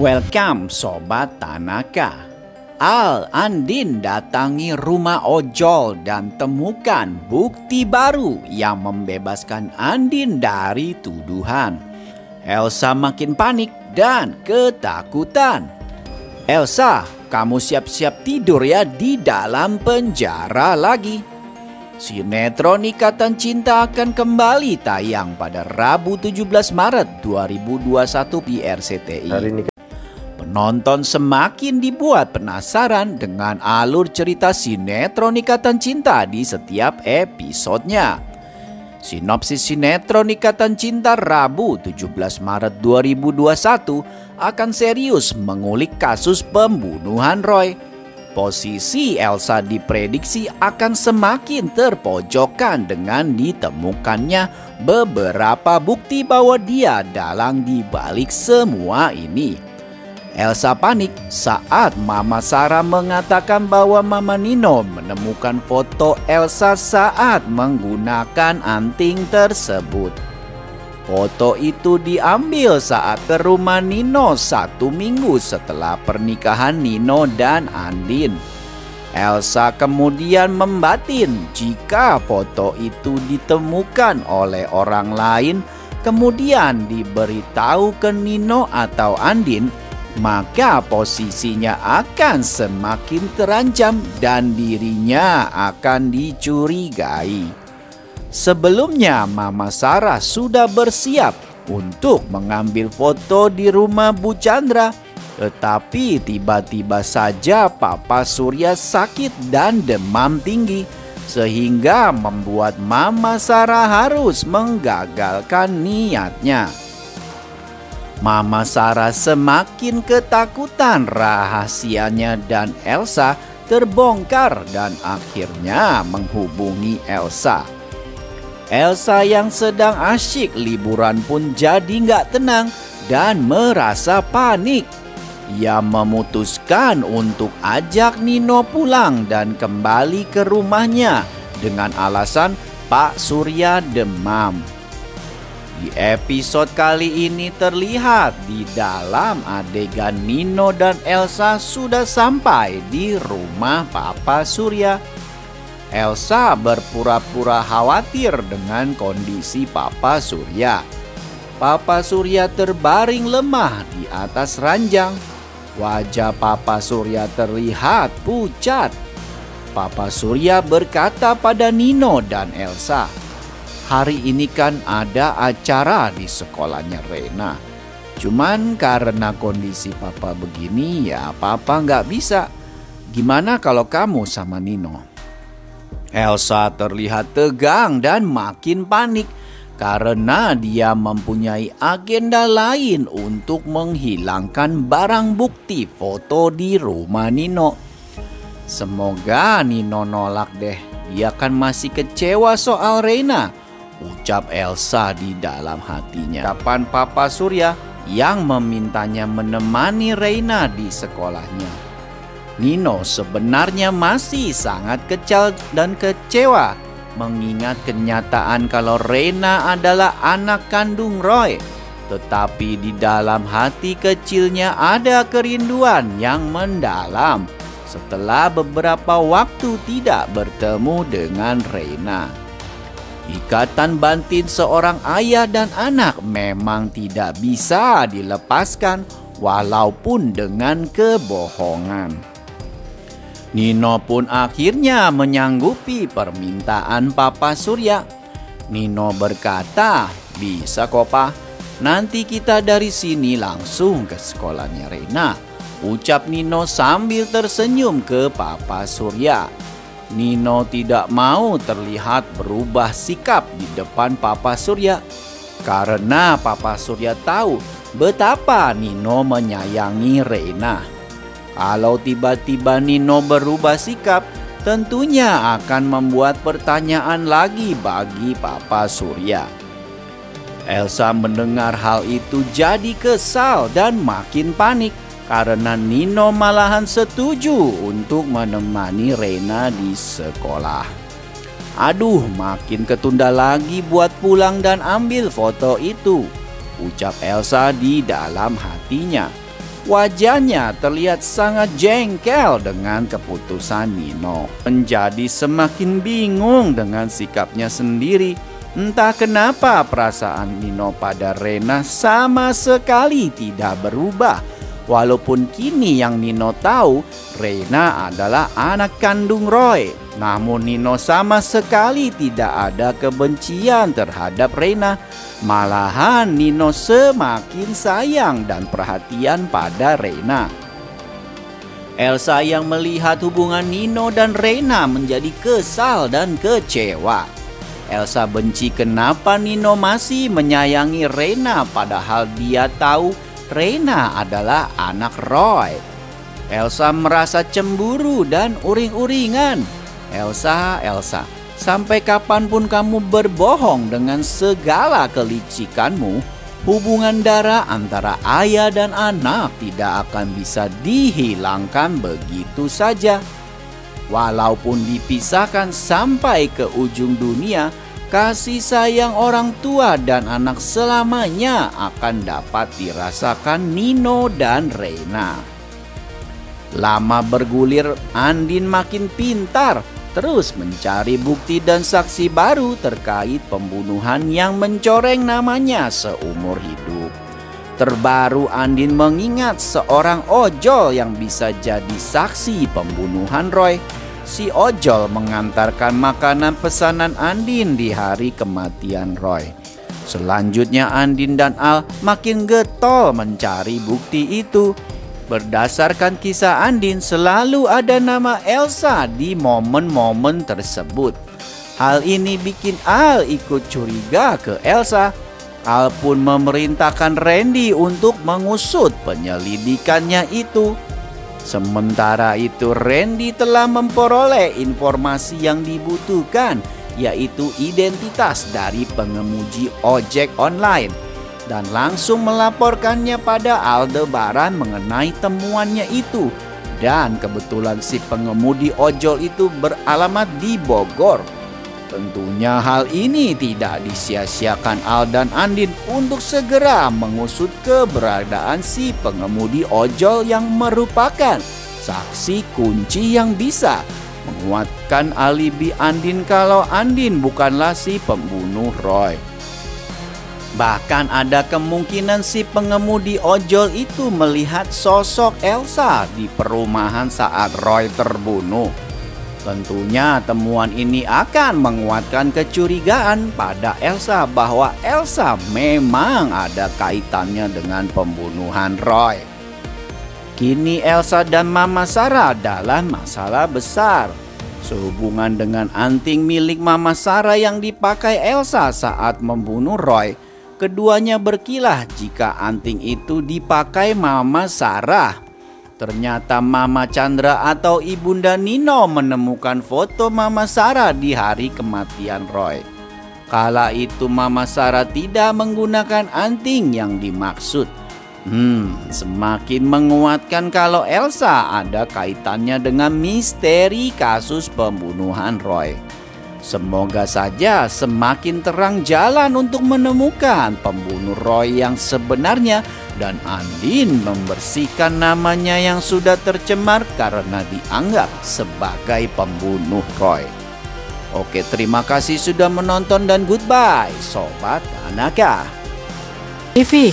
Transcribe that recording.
Welcome Sobat Tanaka. Andin datangi rumah ojol dan temukan bukti baru yang membebaskan Andin dari tuduhan. Elsa makin panik dan ketakutan. Elsa, kamu siap-siap tidur ya, di dalam penjara lagi. Sinetron Ikatan Cinta akan kembali tayang pada Rabu 17 Maret 2021 di RCTI. Penonton semakin dibuat penasaran dengan alur cerita sinetron Ikatan Cinta di setiap episodenya. Sinopsis sinetron Ikatan Cinta Rabu 17 Maret 2021 akan serius mengulik kasus pembunuhan Roy. Posisi Elsa diprediksi akan semakin terpojokkan dengan ditemukannya beberapa bukti bahwa dia dalang di balik semua ini. Elsa panik saat Mama Sarah mengatakan bahwa Mama Nino menemukan foto Elsa saat menggunakan anting tersebut. Foto itu diambil saat ke rumah Nino 1 minggu setelah pernikahan Nino dan Andin. Elsa kemudian membatin jika foto itu ditemukan oleh orang lain kemudian diberitahu ke Nino atau Andin, maka posisinya akan semakin terancam dan dirinya akan dicurigai. Sebelumnya Mama Sarah sudah bersiap untuk mengambil foto di rumah Bu Chandra, tetapi tiba-tiba saja Papa Surya sakit dan demam tinggi sehingga membuat Mama Sarah harus menggagalkan niatnya. Mama Sarah semakin ketakutan rahasianya dan Elsa terbongkar dan akhirnya menghubungi Elsa. Elsa yang sedang asyik liburan pun jadi nggak tenang dan merasa panik. Ia memutuskan untuk ajak Nino pulang dan kembali ke rumahnya dengan alasan Pak Surya demam. Di episode kali ini terlihat di dalam adegan Nino dan Elsa sudah sampai di rumah Papa Surya. Elsa berpura-pura khawatir dengan kondisi Papa Surya. Papa Surya terbaring lemah di atas ranjang. Wajah Papa Surya terlihat pucat. Papa Surya berkata pada Nino dan Elsa, "Hari ini kan ada acara di sekolahnya Rena. Cuman karena kondisi Papa begini ya Papa nggak bisa. Gimana kalau kamu sama Nino?" Elsa terlihat tegang dan makin panik karena dia mempunyai agenda lain untuk menghilangkan barang bukti foto di rumah Nino. "Semoga Nino nolak deh, dia kan masih kecewa soal Rena," ucap Elsa di dalam hatinya. Kapan Papa Surya yang memintanya menemani Rena di sekolahnya. Nino sebenarnya masih sangat kecil dan kecewa mengingat kenyataan kalau Rena adalah anak kandung Roy. Tetapi di dalam hati kecilnya ada kerinduan yang mendalam setelah beberapa waktu tidak bertemu dengan Rena. Ikatan batin seorang ayah dan anak memang tidak bisa dilepaskan walaupun dengan kebohongan. Nino pun akhirnya menyanggupi permintaan Papa Surya. Nino berkata, "Bisa kok Pak, nanti kita dari sini langsung ke sekolahnya Rena," ucap Nino sambil tersenyum ke Papa Surya. Nino tidak mau terlihat berubah sikap di depan Papa Surya karena Papa Surya tahu betapa Nino menyayangi Rena. Kalau tiba-tiba Nino berubah sikap, tentunya akan membuat pertanyaan lagi bagi Papa Surya. Elsa mendengar hal itu jadi kesal dan makin panik karena Nino malahan setuju untuk menemani Rena di sekolah. "Aduh, makin ketunda lagi buat pulang dan ambil foto itu," ucap Elsa di dalam hatinya. Wajahnya terlihat sangat jengkel dengan keputusan Nino. Menjadi semakin bingung dengan sikapnya sendiri. Entah kenapa perasaan Nino pada Rena sama sekali tidak berubah. Walaupun kini yang Nino tahu, Rena adalah anak kandung Roy. Namun Nino sama sekali tidak ada kebencian terhadap Rena. Malahan Nino semakin sayang dan perhatian pada Rena. Elsa yang melihat hubungan Nino dan Rena menjadi kesal dan kecewa. Elsa benci kenapa Nino masih menyayangi Rena padahal dia tahu Rena adalah anak Roy. Elsa merasa cemburu dan uring-uringan. Elsa, sampai kapanpun kamu berbohong dengan segala kelicikanmu, hubungan darah antara ayah dan anak tidak akan bisa dihilangkan begitu saja. Walaupun dipisahkan sampai ke ujung dunia, kasih sayang orang tua dan anak selamanya akan dapat dirasakan Nino dan Rena. Lama bergulir, Andin makin pintar, terus mencari bukti dan saksi baru terkait pembunuhan yang mencoreng namanya seumur hidup. Terbaru Andin mengingat seorang ojol yang bisa jadi saksi pembunuhan Roy. Si ojol mengantarkan makanan pesanan Andin di hari kematian Roy. Selanjutnya Andin dan Al makin getol mencari bukti itu. Berdasarkan kisah Andin, selalu ada nama Elsa di momen-momen tersebut. Hal ini bikin Al ikut curiga ke Elsa. Al pun memerintahkan Randy untuk mengusut penyelidikannya itu. Sementara itu Randy telah memperoleh informasi yang dibutuhkan, yaitu identitas dari pengemudi ojek online, dan langsung melaporkannya pada Aldebaran mengenai temuannya itu. Dan kebetulan si pengemudi ojol itu beralamat di Bogor. Tentunya hal ini tidak disia-siakan Al dan Andin untuk segera mengusut keberadaan si pengemudi ojol yang merupakan saksi kunci yang bisa menguatkan alibi Andin kalau Andin bukanlah si pembunuh Roy. Bahkan ada kemungkinan si pengemudi ojol itu melihat sosok Elsa di perumahan saat Roy terbunuh. Tentunya temuan ini akan menguatkan kecurigaan pada Elsa bahwa Elsa memang ada kaitannya dengan pembunuhan Roy. Kini Elsa dan Mama Sarah dalam masalah besar. Sehubungan dengan anting milik Mama Sarah yang dipakai Elsa saat membunuh Roy, keduanya berkilah jika anting itu dipakai Mama Sarah. Ternyata Mama Chandra atau Ibunda Nino menemukan foto Mama Sarah di hari kematian Roy. Kala itu Mama Sarah tidak menggunakan anting yang dimaksud. Semakin menguatkan kalau Elsa ada kaitannya dengan misteri kasus pembunuhan Roy. Semoga saja semakin terang jalan untuk menemukan pembunuh Roy yang sebenarnya dan Andin membersihkan namanya yang sudah tercemar karena dianggap sebagai pembunuh Roy. Oke, terima kasih sudah menonton dan goodbye Sobat Tanaka. Vivi,